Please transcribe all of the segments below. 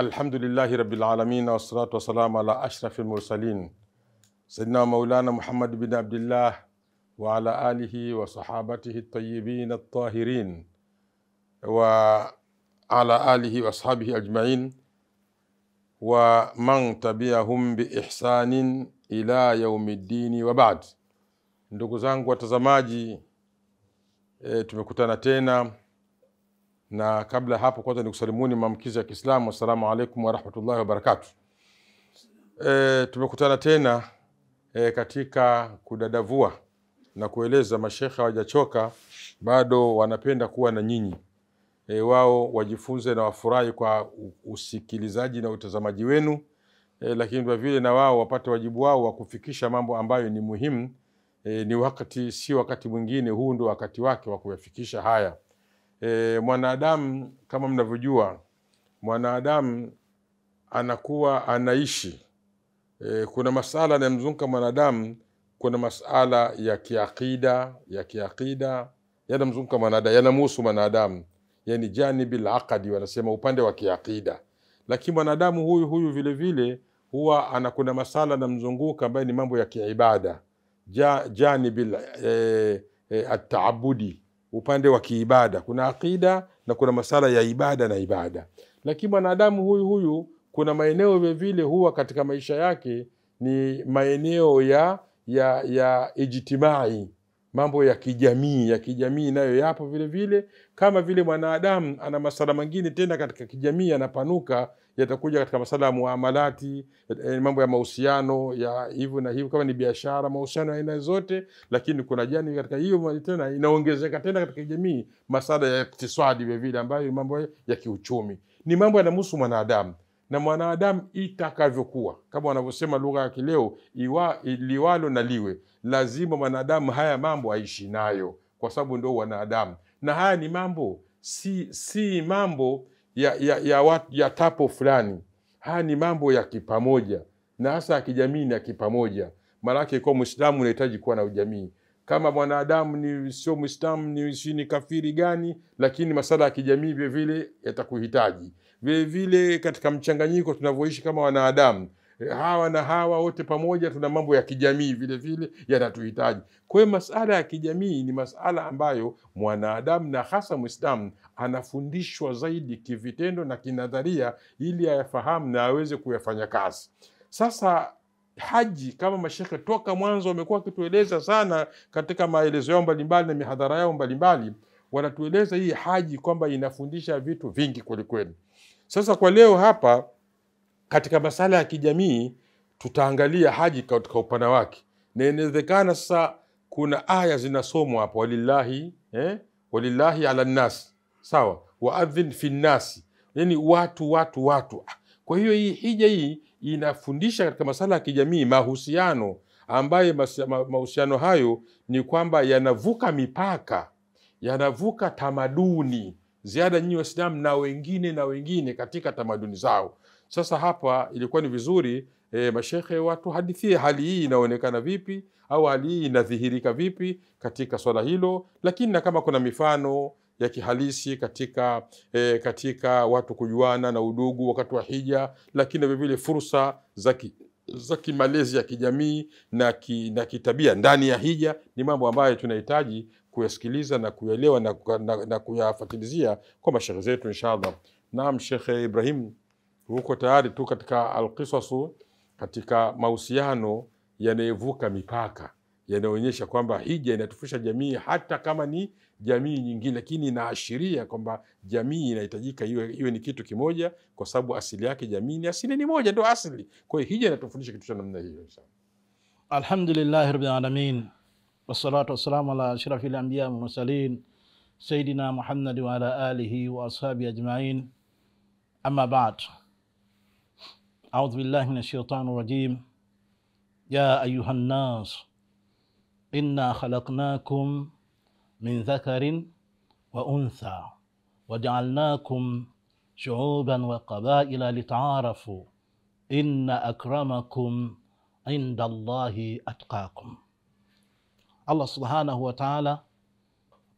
Alhamdulillahi rabbil alamin wassalatu wassalamu ala ashrafil mursalin sayyidina maulana Muhammad bin Abdullah wa ala alihi wa sahabatihi at-tayyibin at-tahirin wa ala alihi wa ashabihi ajma'in wa man tabi'ahum bi ihsanin ila yaumiddin wa ba'd. Ndugu zangu watazamaji, tumekutana tena, na kabla hapo kwanza nikusalimuni maamkizi ya Kiislamu. Assalamu alaikum wa rahmatullahi wa barakatuh. Tumekutana tena katika kudadavua na kueleza mashekha hawajachoka, bado wanapenda kuwa na nyinyi. Wao wajifunze na wafurahi kwa usikilizaji na utazamaji wenu, lakini kwa vile na wao wapate wajibu wao wa kufikisha mambo ambayo ni muhimu. Ni wakati, si wakati mwingine, huu ndio wakati wake wa kuyafikisha haya. Mwanadamu kama mnavyojua, mwanadamu anakuwa anaishi. Kuna masala yanayomzunguka mwanadamu, kuna masala ya kiakida, yanamzunguka mwanadamu, yanamhusu mwanadamu, yani janibil aqdi, wanasema upande wa kiakida. Lakini mwanadamu huyu vile vile huwa kuna masala yanamzunguka ambayo ni mambo ya kiibada, janibil at-ta'abbudi, upande wa kiibada. Kuna akida na kuna masala ya ibada na ibada. Lakini mwanadamu huyu kuna maeneo vile vile huwa katika maisha yake ni maeneo ya ijtimai, mambo ya kijamii nayo yapo vile vile. Kama vile mwanadamu ana masala mengine tena katika kijamii yanapanuka, yatakuja katika masala ya muamalati, mambo ya mahusiano ya hivyo na hivyo, kama ni biashara, mahusiano aina zote. Lakini kuna jani katika hiyo tena inaongezeka tena katika jamii masala ya iktisadi vile vile, ambayo mambo ya kiuchumi, ni mambo yanamhusu mwanadamu. Na mwanadamu itakavyokuwa, kama wanavyosema lugha ya kileo, liwalo na liwe, lazima mwanadamu haya mambo aishi nayo, kwa sababu ndio wanadamu. Na haya ni mambo si mambo ya tapo fulani. Haya ni mambo ya kipamoja, na hasa ya kijamii na kipamoja. Maana yake kwa Muislamu unahitaji kuwa na ujamii. Kama mwanadamu ni sio Muislamu, ni kafiri gani, lakini masala ya kijamii vile vile yatakuhitaji. Vile vile katika mchanganyiko tunavyoishi kama wanadamu, hawa na hawa wote pamoja, tuna mambo ya kijamii vile vile yanatuhitaji. Kwa hiyo masala ya kijamii ni masala ambayo mwanadamu na hasa Muislamu anafundishwa zaidi kivitendo na kinadharia, ili ayafahamu na aweze kuyafanya kazi. Sasa haji, kama mashekhe toka mwanzo wamekuwa wakitueleza sana katika maelezo yao mbalimbali na mihadhara yao mbalimbali, wanatueleza hii haji kwamba inafundisha vitu vingi kweli kweli. Sasa kwa leo hapa katika masala ya kijamii tutaangalia haji katika upana wake, na inawezekana sasa kuna aya zinasomwa hapo, walillahi ala nas, sawa, waadhin fi nasi, yani watu. Kwa hiyo hii hija hii inafundisha katika masala ya kijamii mahusiano, ambaye mahusiano hayo ni kwamba yanavuka mipaka, yanavuka tamaduni, ziada nyinyi Waislamu na wengine katika tamaduni zao. Sasa hapa ilikuwa ni vizuri mashekhe watu hadithie hali hii inaonekana vipi, au hali hii inadhihirika vipi katika swala hilo. Lakini na kama kuna mifano ya kihalisi katika watu kujuana na udugu wakati wa hija, lakini vile vile fursa za kimalezi ya kijamii na kitabia ndani ya hija, ni mambo ambayo tunahitaji kuyasikiliza na kuyaelewa na kuyafuatilizia kwa mashekhe zetu inshallah. Naam, Sheikh Ibrahim, huko tayari tu katika alqisasu, katika mahusiano yanayovuka mipaka, yanaonyesha kwamba hija inatufisha jamii, hata kama ni jamii nyingine, lakini inaashiria kwamba jamii inahitajika iwe ni kitu kimoja, kwa sababu asili yake jamii ni asili ni moja, ndio asili. Kwa hiyo hija inatufundisha kitu cha namna hiyo. Alhamdulillah rabbil alamin, wassalatu wassalamu ala ashrafil anbiya wal mursalin sayyidina Muhammad wa ala alihi wa ashabihi ajma'in. Amma ba'd. A'udhu billahi minash shaitanir rajim. Ya ayuhan nas, inna khalaqnakum min dhakarin wa untha waja'alnakum shu'uban wa qabaila lita'arafu inna akramakum inda Allahi atqakum. Allah subhanahu wa ta'ala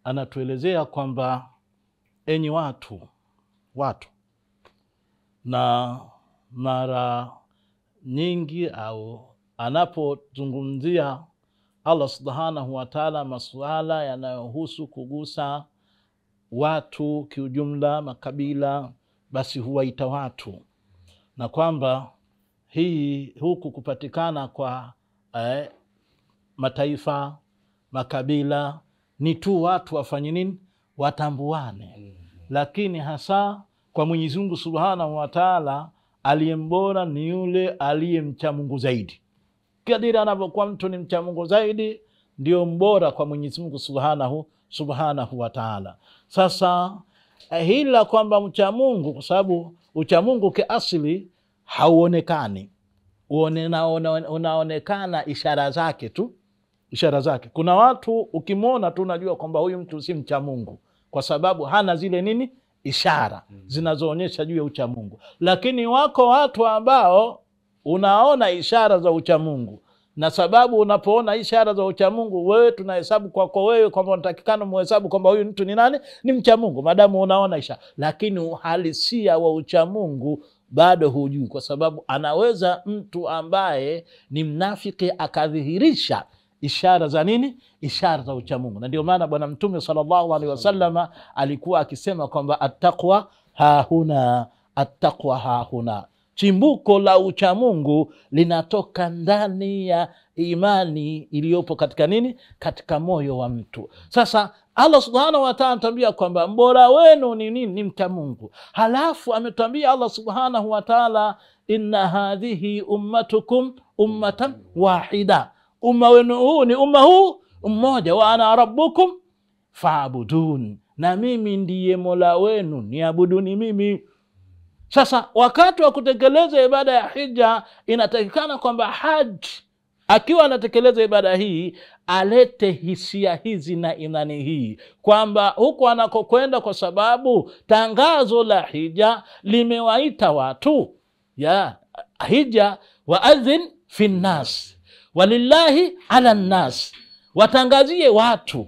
anatuelezea kwamba enyi watu, na mara nyingi au anapozungumzia Allah subhanahu wa ta'ala masuala yanayohusu kugusa watu kiujumla, makabila, basi huwaita watu, na kwamba huku kupatikana kwa mataifa, makabila ni tu watu wafanye nini? Watambuane. Lakini hasa kwa Mwenyezi Mungu Subhanahu wa Ta'ala, aliyembora ni yule aliyemcha Mungu zaidi. Kadiri anapokuwa mtu ni mcha Mungu zaidi, ndio mbora kwa Mwenyezi Mungu Subhanahu wa Ta'ala. Sasa hila kwamba mcha Mungu, kwa sababu ucha Mungu kiasili hauonekani, unaonekana ishara zake tu, ishara zake. Kuna watu ukimwona tu unajua kwamba huyu mtu si mcha Mungu, kwa sababu hana zile nini? Ishara zinazoonyesha juu ya ucha Mungu. Lakini wako watu ambao unaona ishara za ucha Mungu, na sababu unapoona ishara za ucha Mungu, wewe tunahesabu kwako wewe kwamba unatakikana muhesabu kwamba huyu mtu ni nani? Ni mcha Mungu, madamu unaona ishara. Lakini uhalisia wa ucha Mungu bado hujui, kwa sababu anaweza mtu ambaye ni mnafiki akadhihirisha ishara za nini? Ishara za ucha Mungu. Na ndio maana Bwana Mtume sallallahu alaihi wasallam alikuwa akisema kwamba attaqwa hahuna, attaqwa hahuna. Chimbuko la ucha Mungu linatoka ndani ya imani iliyopo katika nini? Katika moyo wa mtu. Sasa Allah subhanahu wa ta'ala anatuambia kwamba mbora wenu ni nini? Ni mcha Mungu. Halafu ametuambia Allah subhanahu wa ta'ala, inna hadhihi ummatukum ummatan wahida, umma wenu huu ni umma huu mmoja, wa ana rabbukum fa'budun, na mimi ndiye Mola wenu, niabuduni mimi. Sasa wakati wa kutekeleza ibada ya hija, inatakikana kwamba haji akiwa anatekeleza ibada hii alete hisia hizi na imani hii kwamba huko anakokwenda, kwa sababu tangazo la hija limewaita watu ya hija, waadhin fi nnas walillahi ala nnas, watangazie watu.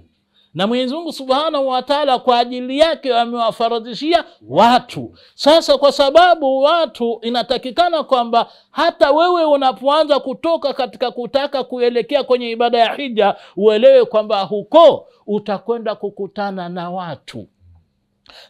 Na Mwenyezi Mungu Subhanahu wa Ta'ala kwa ajili yake amewafaradhishia watu. Sasa kwa sababu watu, inatakikana kwamba hata wewe unapoanza kutoka katika kutaka kuelekea kwenye ibada ya hija, uelewe kwamba huko utakwenda kukutana na watu.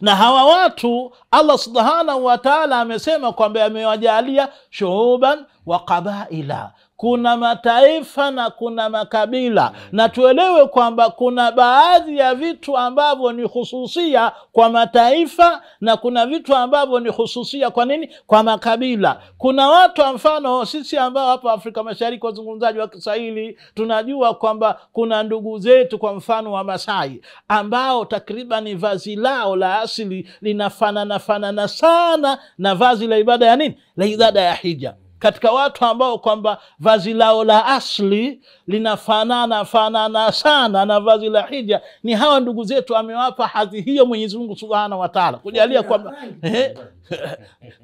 Na hawa watu Allah Subhanahu wa Ta'ala amesema kwamba amewajalia shuuban wa qabaila, kuna mataifa na kuna makabila. Na tuelewe kwamba kuna baadhi ya vitu ambavyo ni hususia kwa mataifa, na kuna vitu ambavyo ni hususia kwa nini? Kwa makabila. Kuna watu, mfano sisi ambao hapa Afrika Mashariki wazungumzaji wa Kiswahili, tunajua kwamba kuna ndugu zetu kwa mfano wa Masai ambao takriban vazi lao la asili linafanana sana na vazi la ibada ya nini? La ibada ya hija. Katika watu ambao kwamba vazi lao la asli linafanana sana na vazi la hija, ni hawa ndugu zetu. Amewapa hadhi hiyo Mwenyezi Mungu Subhanahu wa Ta'ala, kujalia kwamba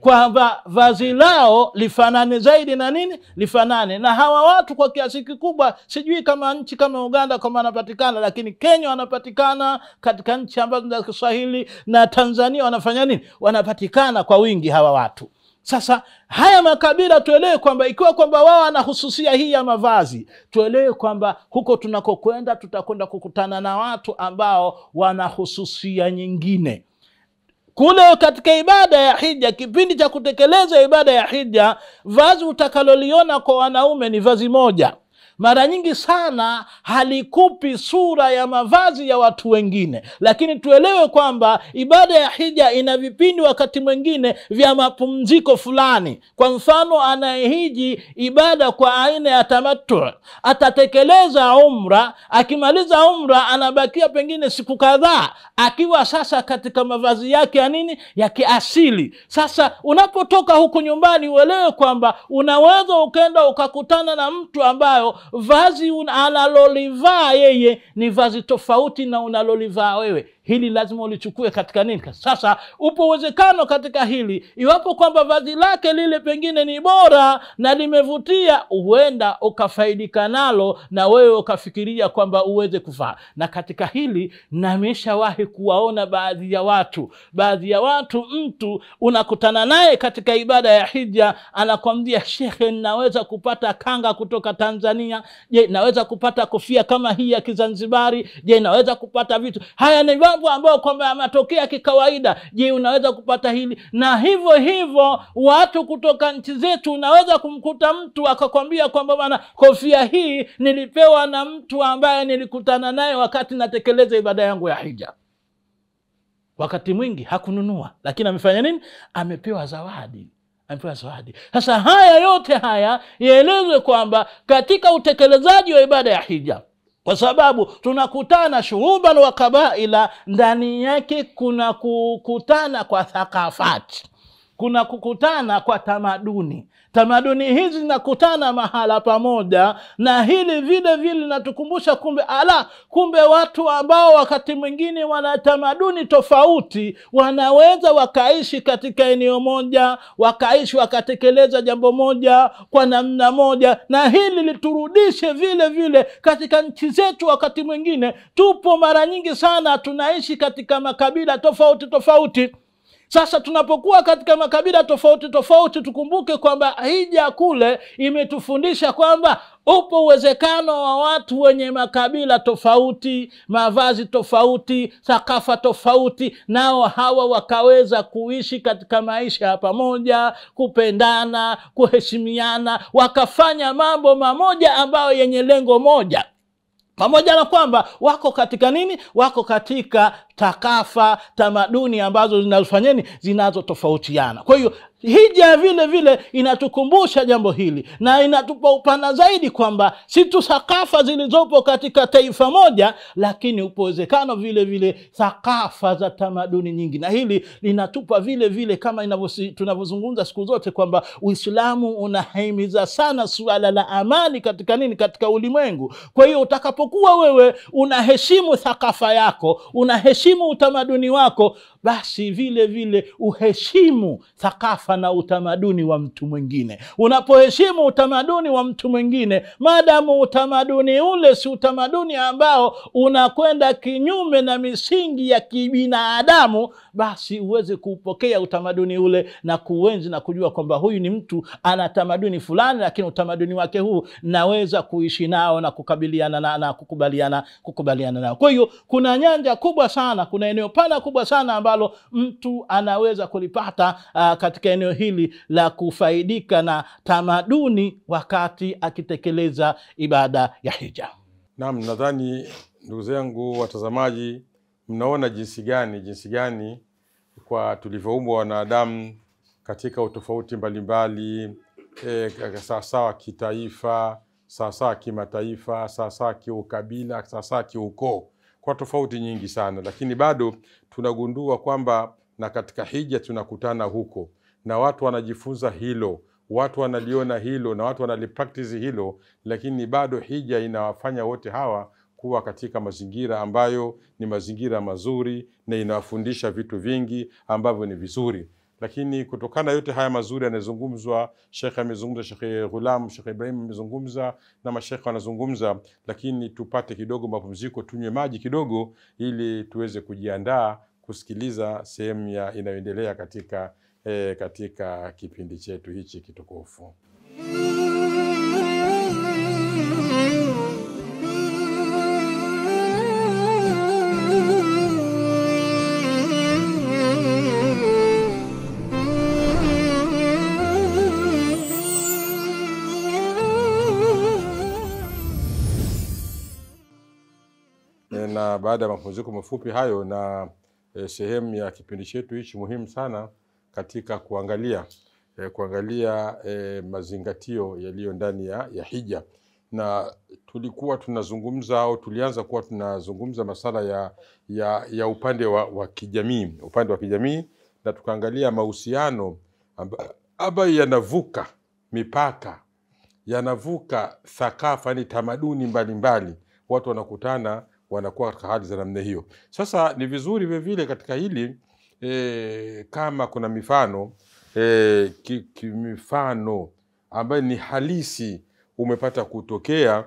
kwamba vazi lao lifanane zaidi na nini? Lifanane na hawa watu kwa kiasi kikubwa. Sijui kama nchi kama Uganda kama wanapatikana, lakini Kenya wanapatikana, katika nchi ambazo za Kiswahili, na Tanzania wanafanya nini? Wanapatikana kwa wingi hawa watu. Sasa haya makabila tuelewe kwamba ikiwa kwamba wao wanahususia hii ya mavazi, tuelewe kwamba huko tunakokwenda tutakwenda kukutana na watu ambao wanahususia nyingine. Kule katika ibada ya hija, kipindi cha kutekeleza ibada ya hija, vazi utakaloliona kwa wanaume ni vazi moja. Mara nyingi sana halikupi sura ya mavazi ya watu wengine. Lakini tuelewe kwamba ibada ya hija ina vipindi wakati mwingine vya mapumziko fulani. Kwa mfano, anayehiji ibada kwa aina ya tamattu, atatekeleza umra, akimaliza umra anabakia pengine siku kadhaa akiwa sasa katika mavazi yake ya nini? Ya kiasili. Sasa unapotoka huku nyumbani, uelewe kwamba unaweza ukenda ukakutana na mtu ambayo vazi analolivaa yeye ni vazi tofauti na unalolivaa wewe. hili lazima ulichukue katika nini. Sasa upo uwezekano katika hili, iwapo kwamba vazi lake lile pengine ni bora na limevutia, huenda ukafaidika nalo na wewe ukafikiria kwamba uweze kufaa. Na katika hili nameshawahi kuwaona baadhi ya watu mtu unakutana naye katika ibada ya hija, anakwambia shekhe, naweza kupata kanga kutoka Tanzania, je naweza kupata kofia kama hii ya Kizanzibari, je naweza kupata vitu haya, ni mambo ambayo kwamba yametokea kikawaida, je unaweza kupata hili. Na hivyo watu kutoka nchi zetu, unaweza kumkuta mtu akakwambia kwamba bana, kofia hii nilipewa na mtu ambaye nilikutana naye wakati natekeleza ibada yangu ya hija. Wakati mwingi hakununua, lakini amefanya nini? Amepewa zawadi. Sasa haya yote haya yaelezwe kwamba katika utekelezaji wa ibada ya hija, kwa sababu tunakutana shuruban wa kabaila, ndani yake kuna kukutana kwa thakafati, kuna kukutana kwa tamaduni. Tamaduni hizi zinakutana mahala pamoja, na hili vile linatukumbusha kumbe watu ambao wakati mwingine wana tamaduni tofauti wanaweza wakaishi katika eneo moja, wakatekeleza jambo moja kwa namna moja. Na hili liturudishe vile katika nchi zetu. Wakati mwingine tupo mara nyingi sana tunaishi katika makabila tofauti. Sasa tunapokuwa katika makabila tofauti, tukumbuke kwamba hija kule imetufundisha kwamba upo uwezekano wa watu wenye makabila tofauti, mavazi tofauti, thakafa tofauti, nao hawa wakaweza kuishi katika maisha ya pamoja, kupendana, kuheshimiana, wakafanya mambo mamoja ambayo yenye lengo moja, pamoja na kwamba wako katika nini? Wako katika takafa, tamaduni ambazo zinazotofautiana. Kwa hiyo hija vile inatukumbusha jambo hili, na inatupa upana zaidi kwamba si tu thakafa zilizopo katika taifa moja, lakini upo uwezekano vile thakafa za tamaduni nyingi. Na hili linatupa vile kama tunavyozungumza siku zote kwamba Uislamu unahimiza sana suala la amani katika ulimwengu. Kwa hiyo utakapokuwa wewe unaheshimu thakafa yako, unaheshimu utamaduni wako, basi vile uheshimu thakafa na utamaduni wa mtu mwingine. Unapoheshimu utamaduni wa mtu mwingine, maadamu utamaduni ule si utamaduni ambao unakwenda kinyume na misingi ya kibinadamu, basi uweze kupokea utamaduni ule na kuenzi na kujua kwamba huyu ni mtu ana tamaduni fulani, lakini utamaduni wake huu naweza kuishi nao na kukabiliana na kukubaliana nao. Kwa hiyo kuna nyanja kubwa sana, kuna eneo pana kubwa sana ambalo mtu anaweza kulipata katika eneo hili la kufaidika na tamaduni wakati akitekeleza ibada ya hija. Naam, nadhani ndugu zangu watazamaji, mnaona jinsi gani kwa tulivyoumbwa wanadamu katika utofauti mbalimbali, sawasawa kitaifa, sawasawa kimataifa, sawasawa kiukabila, sawasawa kiukoo, kwa tofauti nyingi sana, lakini bado tunagundua kwamba na katika hija tunakutana huko na watu wanajifunza hilo, watu wanaliona hilo na watu wanalipractice hilo, lakini bado hija inawafanya wote hawa kuwa katika mazingira ambayo ni mazingira mazuri na inawafundisha vitu vingi ambavyo ni vizuri. Lakini kutokana yote haya mazuri yanazungumzwa, Sheikh amezungumza, Sheikh Ghulam, Sheikh Ibrahim amezungumza na masheikh wanazungumza, lakini tupate kidogo mapumziko, tunywe maji kidogo ili tuweze kujiandaa kusikiliza sehemu inayoendelea katika kipindi chetu hichi kitukufu. Na baada ya mapumziko mafupi hayo na sehemu ya kipindi chetu hichi muhimu sana katika kuangalia mazingatio yaliyo ndani ya hija, na tulikuwa tunazungumza au tulianza kuwa tunazungumza masala ya upande wa kijamii, na tukaangalia mahusiano ambayo yanavuka mipaka, yanavuka thakafa, ni tamaduni mbalimbali. Watu wanakutana wanakuwa katika hali za namna hiyo. Sasa ni vizuri vile vile katika hili kama kuna mifano mifano ambayo ni halisi umepata kutokea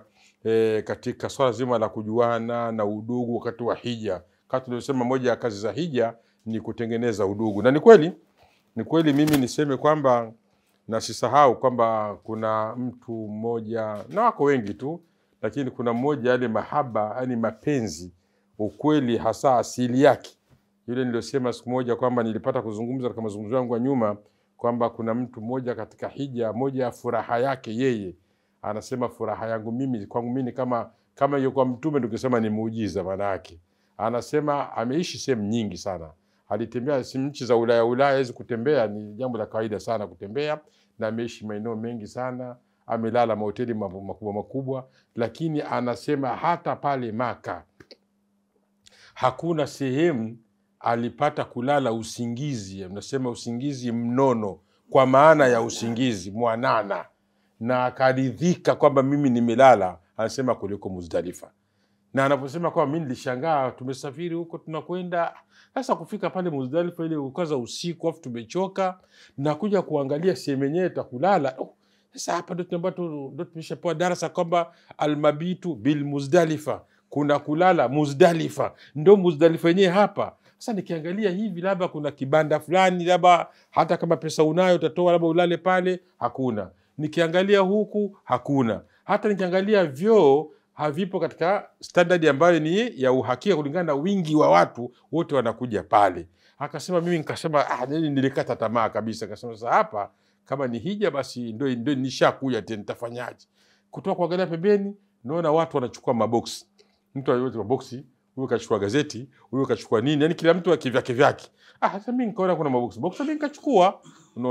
katika swala zima la kujuana na udugu wakati wa hija. Kama tulivyosema, moja ya kazi za hija ni kutengeneza udugu, na ni kweli mimi niseme kwamba na sisahau kwamba kuna mtu mmoja, na wako wengi tu, lakini kuna mmoja yale mahaba, yani mapenzi, ukweli hasa asili yake, yule niliosema siku moja kwamba nilipata kuzungumza katika mazungumzo yangu ya nyuma kwamba kuna mtu mmoja katika hija, moja ya furaha yake yeye anasema, furaha yangu mimi, kwangu mimi kama hiyo kwa mtume ndio kusema ni muujiza. Maana yake anasema ameishi sehemu nyingi sana, alitembea nchi za Ulaya hizo, kutembea ni jambo la kawaida sana kutembea, na ameishi maeneo mengi sana, amelala mahoteli makubwa, lakini anasema hata pale Maka hakuna sehemu alipata kulala usingizi, anasema usingizi mnono, kwa maana ya usingizi mwanana, na akaridhika kwamba mimi nimelala, anasema kuliko Muzdalifa. Na anaposema kwamba mimi nilishangaa, tumesafiri huko tunakwenda, sasa kufika pale Muzdalifa ile ukaza usiku, afu tumechoka na kuja kuangalia sehemu yenyewe takulala. Sasa hapa ndio tumeshapewa darasa kwamba almabitu bil Muzdalifa, kuna kulala Muzdalifa, ndio Muzdalifa yenyewe hapa. Sasa nikiangalia hivi, labda kuna kibanda fulani, labda hata kama pesa unayo utatoa labda ulale pale, hakuna. Nikiangalia huku hakuna. Hata nikiangalia vyoo havipo katika standard ambayo ni ya uhakika kulingana na wingi wa watu wote wanakuja pale. Akasema mimi nikasema nilikata tamaa kabisa. Akasema sasa hapa kama ni hija basi ndio nishakuja tena, nitafanyaje? Kutoka kuangalia pembeni naona watu wanachukua maboksi. Mtu ayote maboksi, huyo kachukua gazeti, huyo kachukua nini, yani kila mtu akivyake vyake. Sasa mimi nikaona kuna maboksi mimi nikachukua,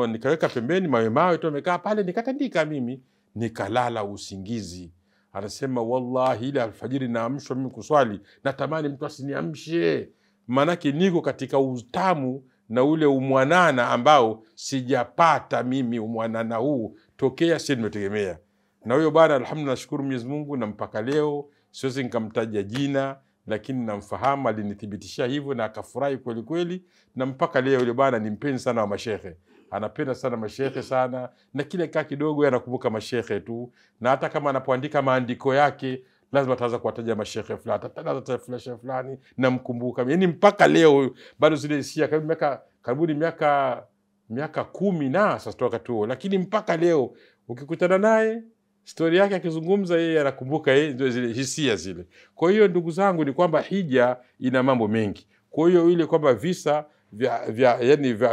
nikaweka pembeni, mawe tu yamekaa pale, nikatandika mimi, nikalala usingizi. Anasema wallahi ile alfajiri naamshwa mimi kuswali, natamani mtu asiniamshe, manake niko katika utamu na ule umwanana ambao sijapata mimi, umwanana huu tokea sisi nimetegemea. Na huyo bwana alhamdulillah, nashukuru Mwenyezi Mungu, na mpaka leo siwezi nikamtaja jina, lakini namfahamu, alinithibitishia hivyo na akafurahi kweli kweli, na mpaka leo yule bwana ni mpenzi sana wa mashehe, anapenda sana mashehe sana, na kile kaa kidogo anakumbuka mashehe tu, na hata kama anapoandika maandiko yake lazima ataanza kuwataja mashehe fulani, atataja shehe fulani namkumbuka. Yani mpaka leo bado zile hisia, karibuni miaka 10 na sasa toka tu, lakini mpaka leo ukikutana naye story yake akizungumza, yeye anakumbuka ndio zile hisia zile. Kwa hiyo ndugu zangu, ni kwamba hija ina mambo mengi. Kwa hiyo ile kwamba visa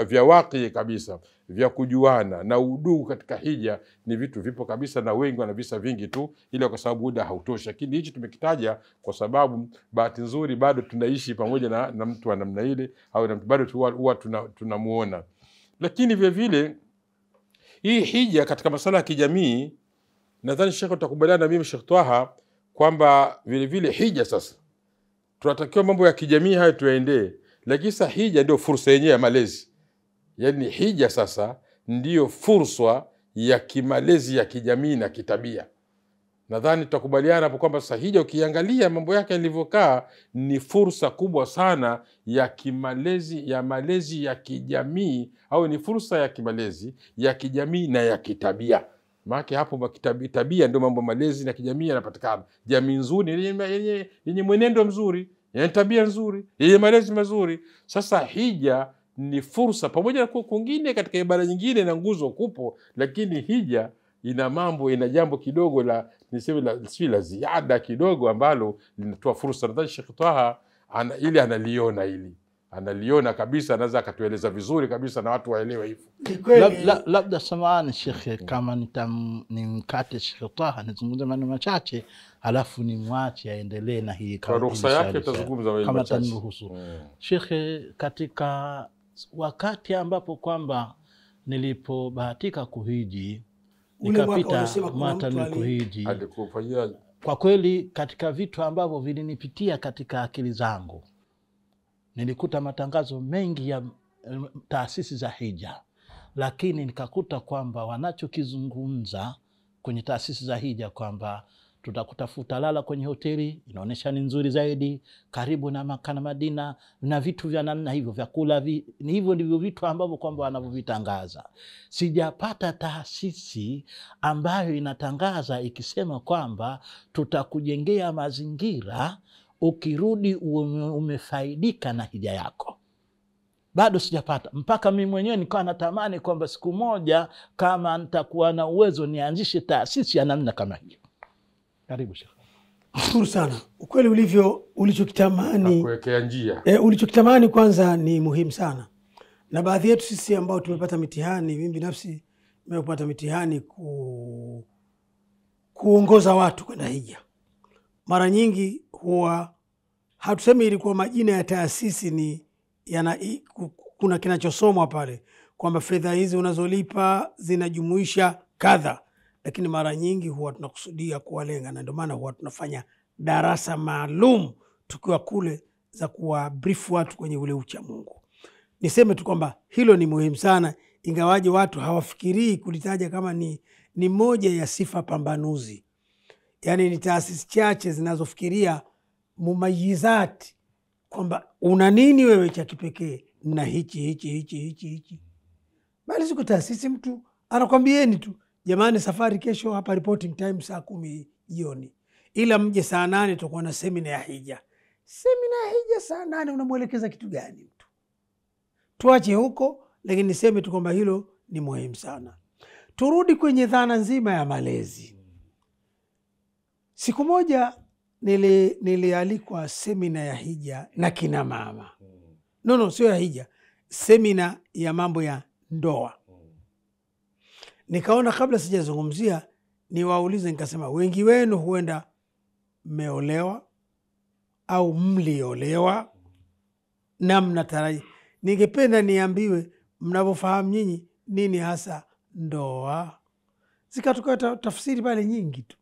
vya waki kabisa vya kujuana na udugu katika hija ni vitu vipo kabisa, na wengi wana visa vingi tu, ile kwa sababu muda hautoshi. Lakini hichi tumekitaja kwa sababu bahati nzuri bado tunaishi pamoja na mtu wa namna ile, au bado huwa tunamuona. Lakini vile vile hii hija katika masuala ya kijamii, nadhani Sheikh utakubaliana na mimi Sheikh Twaha kwamba vile vile hija sasa tunatakiwa mambo ya kijamii hayo tuyaendee, lakini sasa hija ndio fursa yenyewe ya malezi. Yani hija sasa ndiyo fursa ya kimalezi ya kijamii na kitabia. Nadhani tutakubaliana hapo kwamba sasa hija ukiangalia mambo yake yalivyokaa ni fursa kubwa sana ya kimalezi, ya malezi ya kijamii, au ni fursa ya kimalezi ya kijamii na ya kitabia. Maana hapo tabia ndio mambo malezi na kijamii yanapatikana. Jamii nzuri yenye mwenendo mzuri, yenye tabia nzuri, yenye malezi mazuri. Sasa hija ni fursa, pamoja na kwingine katika ibada nyingine na nguzo kupo, lakini hija ina jambo kidogo la la ziada kidogo ambalo linatoa fursa. Nadhani Sheikh Twaha analiona kabisa, anaweza akatueleza vizuri kabisa na watu waelewe hivyo. Labda samahani Sheikh, kama nimkate Sheikh Twaha nizungumze maneno machache, alafu nimwache aendelee na hii kwa ruhusa yake, tutazungumza maneno machache kama taniruhusu. Sheikh, katika wakati ambapo kwamba nilipobahatika kuhiji, nikapita Mata kuhiji, kwa kweli katika vitu ambavyo vilinipitia katika akili zangu, nilikuta matangazo mengi ya taasisi za hija, lakini nikakuta kwamba wanachokizungumza kwenye taasisi za hija kwamba tutakutafuta lala kwenye hoteli, inaonesha ni nzuri zaidi, karibu na Maka na Madina, na vitu vya namna hivyo, vyakula ni hivyo ndivyo vitu ambavyo kwamba wanavyovitangaza. Sijapata taasisi ambayo inatangaza ikisema kwamba tutakujengea mazingira ukirudi umefaidika na hija yako. Bado sijapata. Mpaka mimi mwenyewe nikawa natamani kwamba siku moja kama nitakuwa na uwezo nianzishe taasisi ya namna kama hiyo. Karibu Sheikh. Shukuru sana. Ukweli ulivyo ulichokitamani kuwekea njia. Ulichokitamani kwanza ni muhimu sana. Na baadhi yetu sisi ambao tumepata mitihani, mimi binafsi nimepata mitihani kuongoza watu kwenda hija. Mara nyingi huwa hatusemi ilikuwa majina ya taasisi ni kuna kinachosomwa pale kwamba fedha hizi unazolipa zinajumuisha kadha, lakini mara nyingi huwa tunakusudia kuwalenga, na ndio maana huwa tunafanya darasa maalum tukiwa kule za kuwa brief watu kwenye ule ucha Mungu. Niseme tu kwamba hilo ni muhimu sana, ingawaje watu hawafikirii kulitaja kama ni moja ya sifa pambanuzi. Yani ni taasisi chache zinazofikiria mumayizati kwamba una nini wewe cha kipekee na hichi. Bali siku taasisi mtu anakwambieni tu, jamani safari kesho hapa reporting time saa 10 jioni. Ila mje saa 8 tutakuwa na semina ya hija. Semina ya hija saa 8 unamuelekeza kitu gani mtu? Tuache huko, lakini niseme tu kwamba hilo ni muhimu sana. Turudi kwenye dhana nzima ya malezi. Siku moja nilialikwa semina ya hija na kina mama. Sio ya hija. Semina ya mambo ya ndoa. Nikaona kabla sijazungumzia niwaulize, nikasema wengi wenu huenda mmeolewa au mliolewa na mnataraji. Ningependa niambiwe mnavyofahamu nyinyi nini hasa ndoa. Zikatoka tafsiri pale nyingi tu.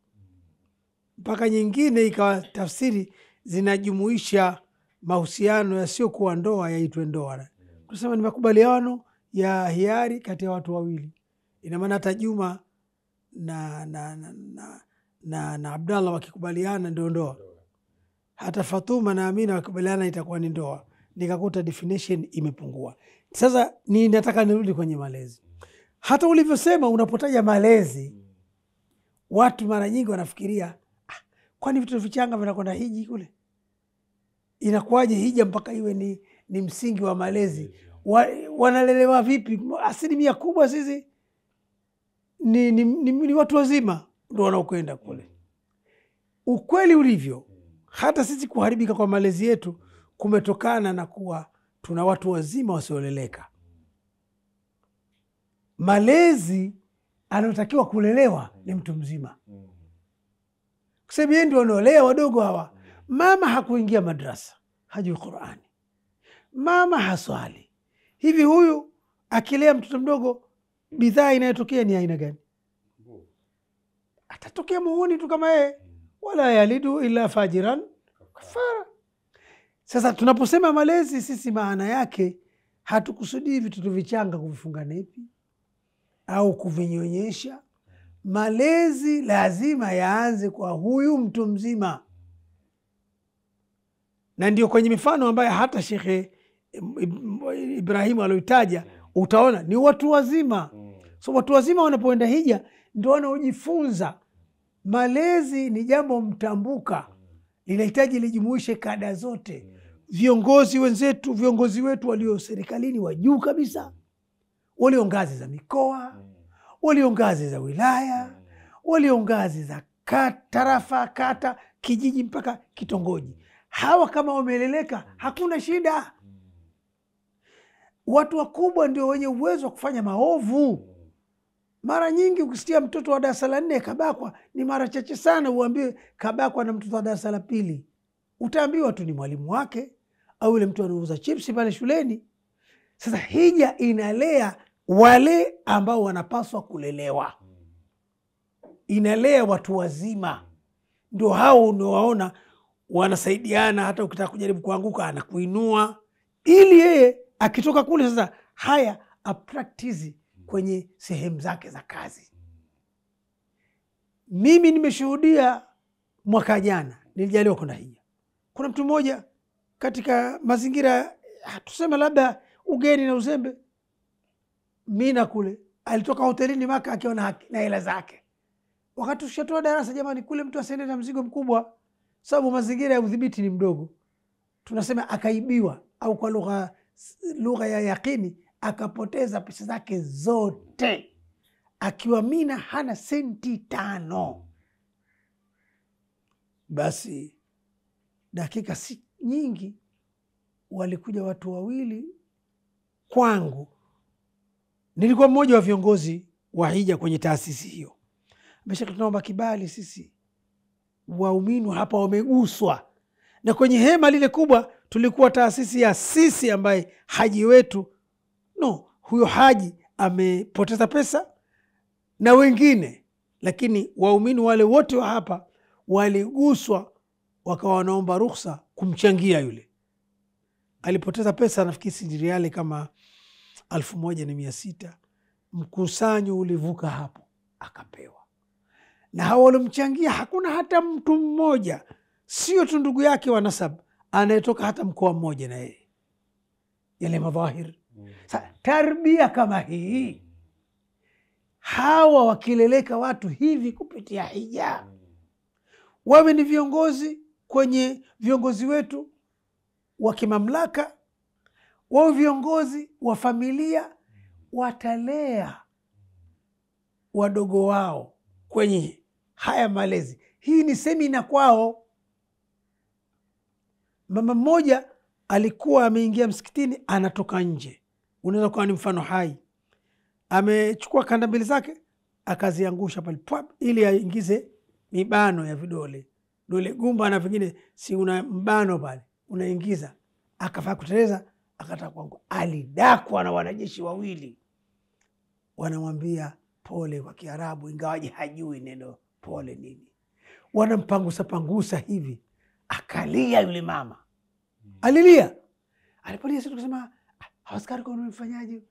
Mpaka nyingine ikawa tafsiri zinajumuisha mahusiano yasiyokuwa ndoa yaitwe ndoa. Kusema ni makubaliano ya hiari kati ya watu wawili. Ina maana hata Juma na Abdallah wakikubaliana ndio ndoa. Hata Fatuma na Amina wakikubaliana itakuwa ni ndoa. Nikakuta definition imepungua. Sasa nataka nirudi kwenye malezi. Hata ulivyosema unapotaja malezi, watu mara nyingi wanafikiria kwani vitu vichanga vinakwenda hiji kule? Inakuwaje hija mpaka iwe ni msingi wa malezi? Wanalelewa vipi? 1% kubwa sisi ni watu wazima ndio wanaokwenda kule. Ukweli ulivyo, hata sisi kuharibika kwa malezi yetu kumetokana na kuwa tuna watu wazima wasioleleka. Malezi anayotakiwa kulelewa ni mtu mzima. Kwa sababu yeye ndio wanaolea wadogo hawa. Mama hakuingia madrasa, hajui Qur'ani. Mama haswali. Hivi huyu akilea mtoto mdogo, bidhaa inayotokea ni aina gani? Atatokea muhuni tu kama yeye. Wala yalidu illa fajiran kafara. Sasa tunaposema malezi sisi maana yake hatukusudii vitu vichanga kuvifunga nepi au kuvinyonyesha. Malezi lazima yaanze kwa huyu mtu mzima. Na ndio kwenye mifano ambayo hata Sheikh Ibrahim alioitaja utaona ni watu wazima. So watu wazima wanapoenda hija ndio wanaojifunza. Malezi ni jambo mtambuka. Linahitaji lijumuishe kada zote. Viongozi wetu walio serikalini wa juu kabisa, walio ngazi za mikoa, walio ngazi za wilaya, walio ngazi za tarafa, kata, kijiji mpaka kitongoji. Hawa kama wameleleka hakuna shida. Watu wakubwa ndio wenye uwezo wa kufanya maovu. Mara nyingi ukisikia mtoto wa darasa la 4 kabakwa, ni mara chache sana uambiwe kabakwa na mtoto wa darasa la 2. Utaambiwa tu ni mwalimu wake au yule mtu anauza chipsi pale shuleni. Sasa hija inalea wale ambao wanapaswa kulelewa. Inalea watu wazima. Ndio hao unawaona wanasaidiana, hata ukitaka kujaribu kuanguka anakuinua ili yeye akitoka kule sasa haya apractice kwenye sehemu zake za kazi. Mimi nimeshuhudia mwaka jana nilijaliwa kwenda hija. Kuna mtu mmoja katika mazingira tuseme labda ugeni na uzembe, Mina kule, alitoka hotelini Maka akiwa na hela zake. Wakati tushatoa darasa, jamani, kule mtu asiende na mzigo mkubwa, sababu mazingira ya udhibiti ni mdogo. Tunasema akaibiwa, au kwa lugha ya yakini akapoteza pesa zake zote, akiwa Mina hana senti 5. Basi dakika si nyingi walikuja watu wawili kwangu. Nilikuwa mmoja wa viongozi wa hija kwenye taasisi hiyo. Meshaka, tunaomba kibali, sisi waumini hapa wameguswa. Na kwenye hema lile kubwa tulikuwa taasisi ya sisi, ambaye haji wetu huyo haji amepoteza pesa na wengine, lakini waumini wale wote wa hapa waliguswa, wakawa wanaomba ruhusa kumchangia yule. Alipoteza pesa, nafikiri si riali kama 1600. Mkusanyo ulivuka hapo, akapewa. Na hao walimchangia hakuna hata mtu mmoja, sio tu ndugu yake wa nasab, anayetoka hata mkoa mmoja na yeye. Yale madhahir. Tarbia kama hii, hawa wakileleka watu hivi kupitia hija, wawe ni viongozi kwenye viongozi wetu wa kimamlaka, wawe viongozi wa familia, watalea wadogo wao kwenye haya malezi. Hii ni semina kwao. Mama mmoja alikuwa ameingia msikitini, anatoka nje, unaweza kuwa ni mfano hai, amechukua kanda mbili zake akaziangusha pale ili aingize mibano ya vidole, dole gumba na vingine, si una mbano pale unaingiza, akafaa kuteleza, akataka kwangu. Alidakwa na wanajeshi wawili, wanamwambia pole kwa Kiarabu, ingawaje hajui neno pole nini. Wanampangusa pangusa hivi, akalia yule mama, alilia. Alipolia sisi tukasema, askari kwa mfanyaje?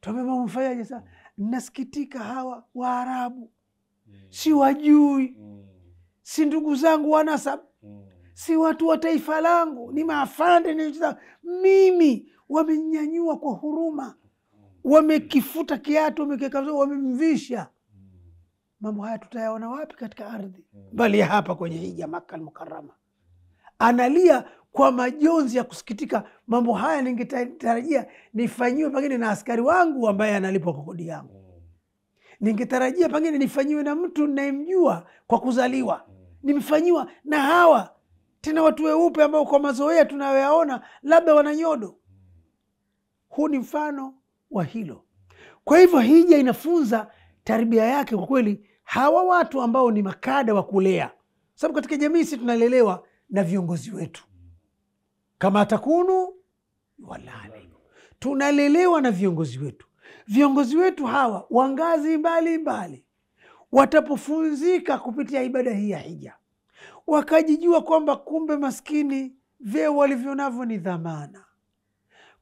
Tuambie mfanyaje sasa? Nasikitika, hawa Waarabu si wajui, si ndugu zangu wa nasab, si watu wa taifa langu, ni maafande mimi. Wamenyanyua kwa huruma, wamekifuta kiatu, wamemvisha. Mambo haya tutayaona wapi katika ardhi bali ya hapa kwenye hija Makka al-Mukarrama? Analia kwa majonzi ya kusikitika. Mambo haya ningetarajia nifanyiwe pengine na askari wangu ambaye analipwa kwa kodi yangu. Ningetarajia pengine nifanyiwe na mtu ninayemjua kwa kuzaliwa. Nimefanyiwa na hawa tena watu weupe ambao kwa mazoea tunayoyaona labda wananyodo. Huu ni mfano wa hilo. Kwa hivyo hija inafunza tarbia yake kwa kweli hawa watu ambao ni makada wa kulea, sababu katika jamii sisi tunalelewa na viongozi wetu, kama takunu walani, tunalelewa na viongozi wetu. Viongozi wetu hawa wa ngazi mbalimbali watapofunzika kupitia ibada hii ya hija, wakajijua kwamba kumbe maskini vyeo walivyonavyo ni dhamana,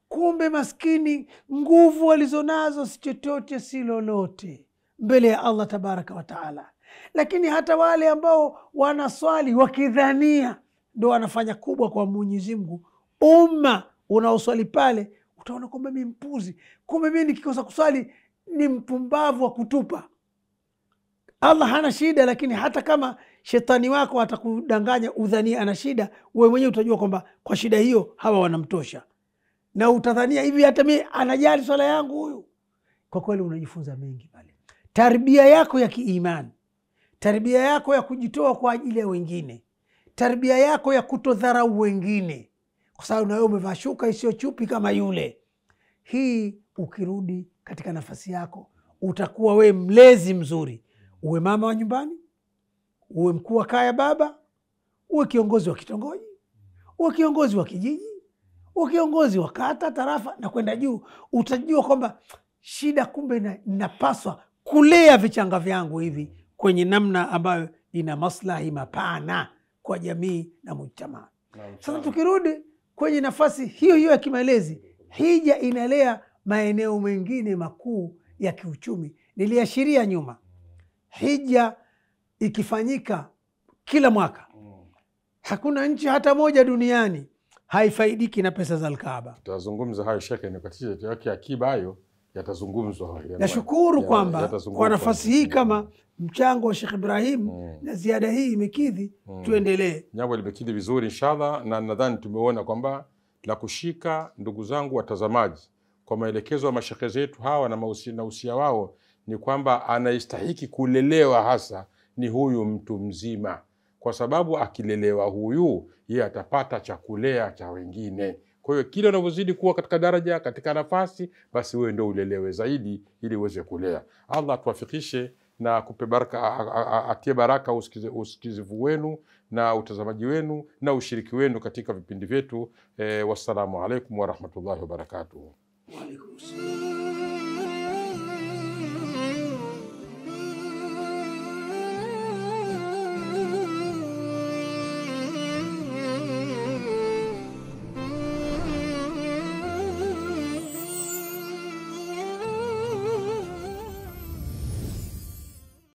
kumbe maskini nguvu walizonazo si chochote si lolote mbele ya Allah tabaraka wa taala. Lakini hata wale ambao wanaswali wakidhania ndo wanafanya kubwa kwa Mwenyezi Mungu, umma unaoswali pale utaona kwamba mimi mpuzi, kumbe mimi nikikosa kuswali ni mpumbavu wa kutupa. Allah hana shida, lakini hata kama shetani wako atakudanganya udhania ana shida, wewe mwenyewe utajua kwamba kwa shida hiyo hawa wanamtosha, na utadhania hivi hata mimi anajali swala yangu huyu. Kwa kweli unajifunza mengi pale. Tarbia yako ya kiimani, tarbia yako ya kujitoa kwa ajili ya wengine, tarbia yako ya kutodharau wengine kwa sababu na wewe umevaa shuka isiyo chupi kama yule. Hii ukirudi katika nafasi yako utakuwa we mlezi mzuri, uwe mama wa nyumbani, uwe mkuu wa kaya baba, uwe kiongozi wa kitongoji, uwe kiongozi wa kijiji, uwe kiongozi wa kata, tarafa na kwenda juu. Utajua kwamba shida, kumbe napaswa kulea vichanga vyangu hivi kwenye namna ambayo ina maslahi mapana kwa jamii na mujtamaa. Sasa tukirudi kwenye nafasi hiyo hiyo ya kimalezi, hija inalea maeneo mengine makuu ya kiuchumi. Niliashiria nyuma, hija ikifanyika kila mwaka. Hakuna nchi hata moja duniani haifaidiki na pesa za Alkaaba. Tutazungumza hayo shekhe, ni katika yake akiba hayo yatazungumzwa. Nashukuru kwamba kwa nafasi hii kama mchango wa Sheikh Ibrahim na ziada hii imekidhi, tuendelee. Jambo limekidhi vizuri inshallah, na nadhani tumeona kwamba la kushika, ndugu zangu watazamaji, kwa maelekezo ya mashekhe zetu hawa na usia wao ni kwamba anaistahiki kulelewa hasa ni huyu mtu mzima, kwa sababu akilelewa huyu yeye atapata cha kulea cha wengine. Kwa hiyo kile unavyozidi kuwa katika daraja, katika nafasi, basi wewe ndio ulelewe zaidi ili uweze kulea. Allah atuwafikishe na kupe baraka, atie baraka usikizivu wenu na utazamaji wenu na ushiriki wenu katika vipindi vyetu. Wassalamu alaikum warahmatullahi wabarakatuh. Wa alaikum salam.